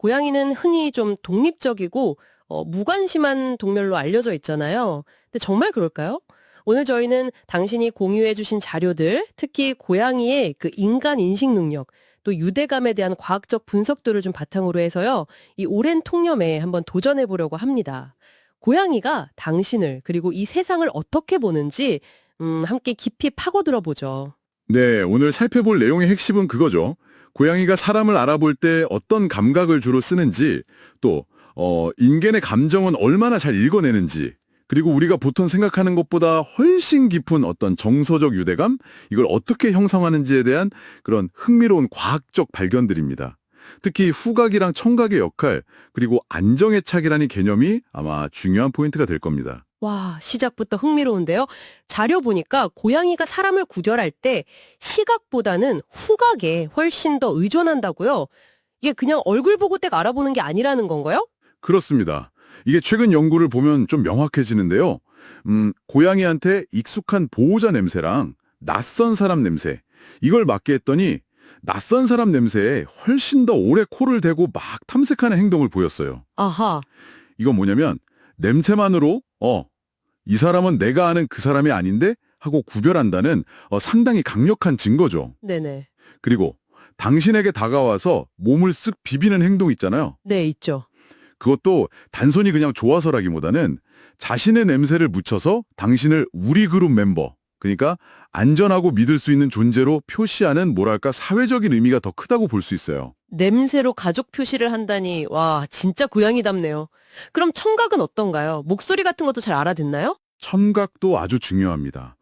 고양이는 흔히 좀 독립적이고 무관심한 동물로 알려져 있잖아요. 근데 정말 그럴까요? 오늘 저희는 당신이 공유해 주신 자료들, 특히 고양이의 그 인간 인식 능력, 또 유대감에 대한 과학적 분석들을 좀 바탕으로 해서요. 이 오랜 통념에 한번 도전해 보려고 합니다. 고양이가 당신을 그리고 이 세상을 어떻게 보는지 함께 깊이 파고들어 보죠. 네, 오늘 살펴볼 내용의 핵심은 그거죠. 고양이가 사람을 알아볼 때 어떤 감각을 주로 쓰는지, 또 인간의 감정은 얼마나 잘 읽어내는지, 그리고 우리가 보통 생각하는 것보다 훨씬 깊은 어떤 정서적 유대감, 이걸 어떻게 형성하는지에 대한 그런 흥미로운 과학적 발견들입니다. 특히 후각이랑 청각의 역할, 그리고 안정애착이라는 개념이 아마 중요한 포인트가 될 겁니다. 와, 시작부터 흥미로운데요. 자료 보니까 고양이가 사람을 구별할 때 시각보다는 후각에 훨씬 더 의존한다고요? 이게 그냥 얼굴 보고 딱 알아보는 게 아니라는 건가요? 그렇습니다. 이게 최근 연구를 보면 좀 명확해지는데요. 고양이한테 익숙한 보호자 냄새랑 낯선 사람 냄새, 이걸 맡게 했더니 낯선 사람 냄새에 훨씬 더 오래 코를 대고 막 탐색하는 행동을 보였어요. 아하, 이건 뭐냐면 냄새만으로 이 사람은 내가 아는 그 사람이 아닌데 하고 구별한다는 상당히 강력한 증거죠. 네네. 그리고 당신에게 다가와서 몸을 쓱 비비는 행동 있잖아요. 네, 있죠. 그것도 단순히 그냥 좋아서라기보다는 자신의 냄새를 묻혀서 당신을 우리 그룹 멤버, 그러니까 안전하고 믿을 수 있는 존재로 표시하는 뭐랄까 사회적인 의미가 더 크다고 볼 수 있어요. 냄새로 가족 표시를 한다니, 와, 진짜 고양이답네요. 그럼 청각은 어떤가요? 목소리 같은 것도 잘 알아듣나요? 청각도 아주 중요합니다.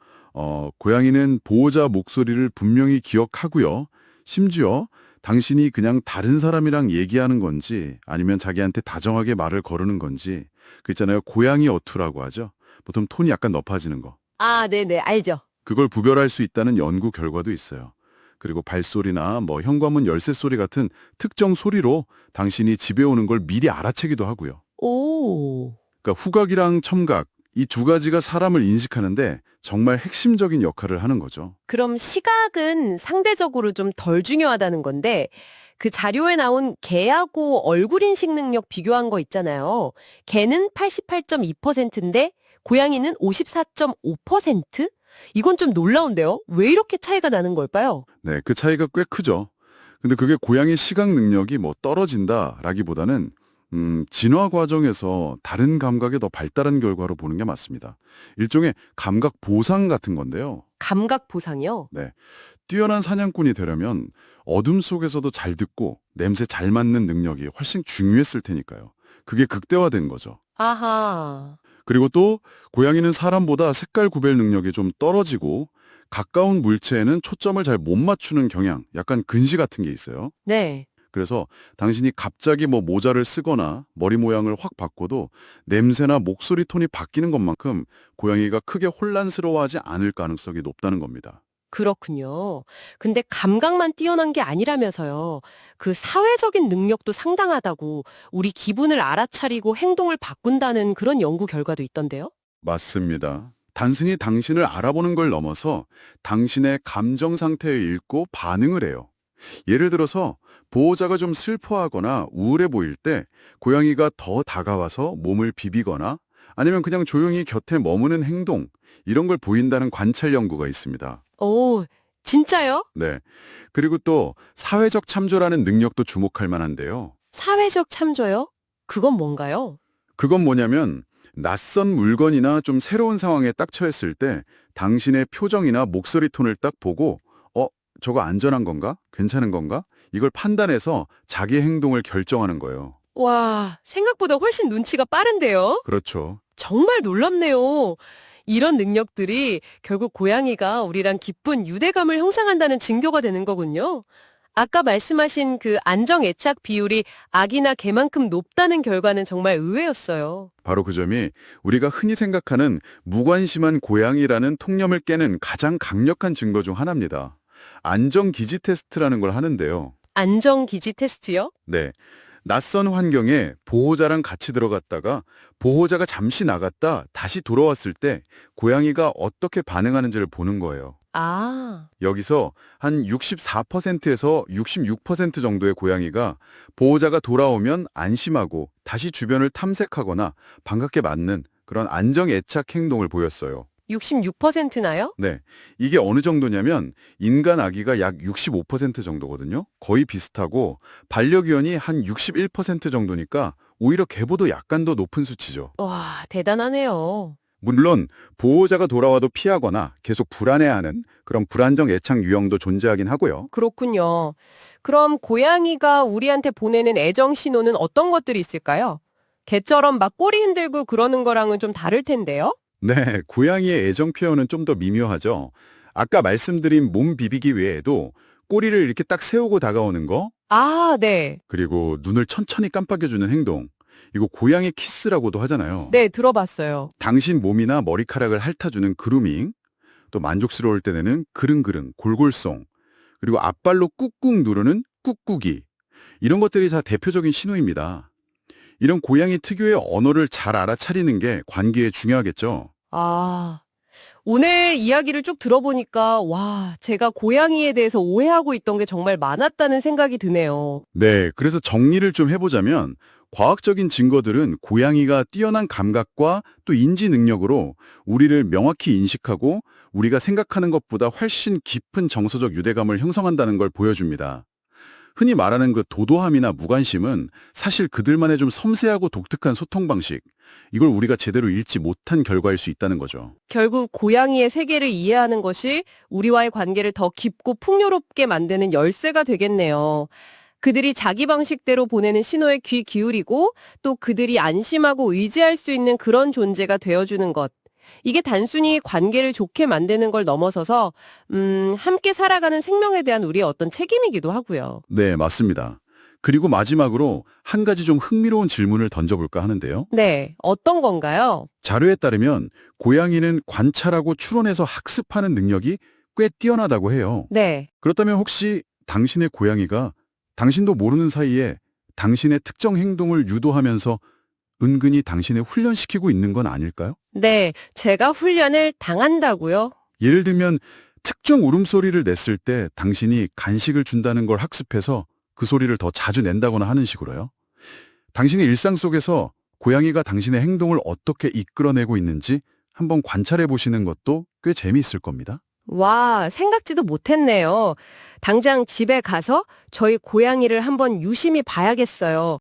고양이는 보호자 목소리를 분명히 기억하고요. 심지어 당신이 그냥 다른 사람이랑 얘기하는 건지 아니면 자기한테 다정하게 말을 거르는 건지 그 있잖아요. 고양이 어투라고 하죠. 보통 톤이 약간 높아지는 거. 아, 네네, 알죠. 그걸 구별할 수 있다는 연구 결과도 있어요. 그리고 발소리나 현관문 열쇠 소리 같은 특정 소리로 당신이 집에 오는 걸 미리 알아채기도 하고요. 오. 그러니까 후각이랑 첨각, 이 두 가지가 사람을 인식하는데 정말 핵심적인 역할을 하는 거죠. 그럼 시각은 상대적으로 좀 덜 중요하다는 건데, 그 자료에 나온 개하고 얼굴 인식 능력 비교한 거 있잖아요. 개는 88.2%인데 고양이는 54.5%? 이건 좀 놀라운데요? 왜 이렇게 차이가 나는 걸까요? 네, 그 차이가 꽤 크죠. 근데 그게 고양이 시각 능력이 떨어진다라기보다는 진화 과정에서 다른 감각에 더 발달한 결과로 보는 게 맞습니다. 일종의 감각 보상 같은 건데요. 감각 보상이요? 네, 뛰어난 사냥꾼이 되려면 어둠 속에서도 잘 듣고 냄새 잘 맡는 능력이 훨씬 중요했을 테니까요. 그게 극대화된 거죠. 아하. 그리고 또 고양이는 사람보다 색깔 구별 능력이 좀 떨어지고 가까운 물체에는 초점을 잘 못 맞추는 경향, 약간 근시 같은 게 있어요. 네. 그래서 당신이 갑자기 모자를 쓰거나 머리 모양을 확 바꿔도 냄새나 목소리 톤이 바뀌는 것만큼 고양이가 크게 혼란스러워하지 않을 가능성이 높다는 겁니다. 그렇군요. 근데 감각만 뛰어난 게 아니라면서요. 그 사회적인 능력도 상당하다고 우리 기분을 알아차리고 행동을 바꾼다는 그런 연구 결과도 있던데요. 맞습니다. 단순히 당신을 알아보는 걸 넘어서 당신의 감정 상태를 읽고 반응을 해요. 예를 들어서 보호자가 좀 슬퍼하거나 우울해 보일 때 고양이가 더 다가와서 몸을 비비거나 아니면 그냥 조용히 곁에 머무는 행동, 이런 걸 보인다는 관찰 연구가 있습니다. 오, 진짜요? 네. 그리고 또 사회적 참조라는 능력도 주목할 만한데요. 사회적 참조요? 그건 뭔가요? 그건 뭐냐면 낯선 물건이나 좀 새로운 상황에 딱 처했을 때 당신의 표정이나 목소리 톤을 딱 보고 저거 안전한 건가? 괜찮은 건가? 이걸 판단해서 자기 행동을 결정하는 거예요. 와, 생각보다 훨씬 눈치가 빠른데요? 그렇죠. 정말 놀랍네요. 이런 능력들이 결국 고양이가 우리랑 깊은 유대감을 형성한다는 증거가 되는 거군요. 아까 말씀하신 그 안정 애착 비율이 아기나 개만큼 높다는 결과는 정말 의외였어요. 바로 그 점이 우리가 흔히 생각하는 무관심한 고양이라는 통념을 깨는 가장 강력한 증거 중 하나입니다. 안정 기지 테스트라는 걸 하는데요. 안정 기지 테스트요? 네. 낯선 환경에 보호자랑 같이 들어갔다가 보호자가 잠시 나갔다 다시 돌아왔을 때 고양이가 어떻게 반응하는지를 보는 거예요. 아, 여기서 한 64%에서 66% 정도의 고양이가 보호자가 돌아오면 안심하고 다시 주변을 탐색하거나 반갑게 맞는 그런 안정 애착 행동을 보였어요. 66%나요? 네, 이게 어느 정도냐면 인간 아기가 약 65% 정도거든요. 거의 비슷하고 반려견이 한 61% 정도니까 오히려 개보다 약간 더 높은 수치죠. 와, 대단하네요. 물론 보호자가 돌아와도 피하거나 계속 불안해하는 그런 불안정 애착 유형도 존재하긴 하고요. 그렇군요. 그럼 고양이가 우리한테 보내는 애정 신호는 어떤 것들이 있을까요? 개처럼 막 꼬리 흔들고 그러는 거랑은 좀 다를 텐데요? 네, 고양이의 애정 표현은 좀 더 미묘하죠. 아까 말씀드린 몸 비비기 외에도 꼬리를 이렇게 딱 세우고 다가오는 거, 아, 네. 그리고 눈을 천천히 깜빡여주는 행동. 이거 고양이 키스라고도 하잖아요. 네, 들어봤어요. 당신 몸이나 머리카락을 핥아주는 그루밍, 또 만족스러울 때 내는 그릉그릉, 골골송, 그리고 앞발로 꾹꾹 누르는 꾹꾹이. 이런 것들이 다 대표적인 신호입니다. 이런 고양이 특유의 언어를 잘 알아차리는 게 관계에 중요하겠죠. 아, 오늘 이야기를 쭉 들어보니까, 와, 제가 고양이에 대해서 오해하고 있던 게 정말 많았다는 생각이 드네요. 네, 그래서 정리를 좀 해보자면 과학적인 증거들은 고양이가 뛰어난 감각과 또 인지 능력으로 우리를 명확히 인식하고 우리가 생각하는 것보다 훨씬 깊은 정서적 유대감을 형성한다는 걸 보여줍니다. 흔히 말하는 그 도도함이나 무관심은 사실 그들만의 좀 섬세하고 독특한 소통 방식, 이걸 우리가 제대로 읽지 못한 결과일 수 있다는 거죠. 결국 고양이의 세계를 이해하는 것이 우리와의 관계를 더 깊고 풍요롭게 만드는 열쇠가 되겠네요. 그들이 자기 방식대로 보내는 신호에 귀 기울이고 또 그들이 안심하고 의지할 수 있는 그런 존재가 되어주는 것. 이게 단순히 관계를 좋게 만드는 걸 넘어서서 함께 살아가는 생명에 대한 우리의 어떤 책임이기도 하고요. 네, 맞습니다. 그리고 마지막으로 한 가지 좀 흥미로운 질문을 던져볼까 하는데요. 네, 어떤 건가요? 자료에 따르면 고양이는 관찰하고 추론해서 학습하는 능력이 꽤 뛰어나다고 해요. 네. 그렇다면 혹시 당신의 고양이가 당신도 모르는 사이에 당신의 특정 행동을 유도하면서 은근히 당신을 훈련시키고 있는 건 아닐까요? 네, 제가 훈련을 당한다고요? 예를 들면 특정 울음소리를 냈을 때 당신이 간식을 준다는 걸 학습해서 그 소리를 더 자주 낸다거나 하는 식으로요. 당신의 일상 속에서 고양이가 당신의 행동을 어떻게 이끌어내고 있는지 한번 관찰해 보시는 것도 꽤 재미있을 겁니다. 와, 생각지도 못했네요. 당장 집에 가서 저희 고양이를 한번 유심히 봐야겠어요.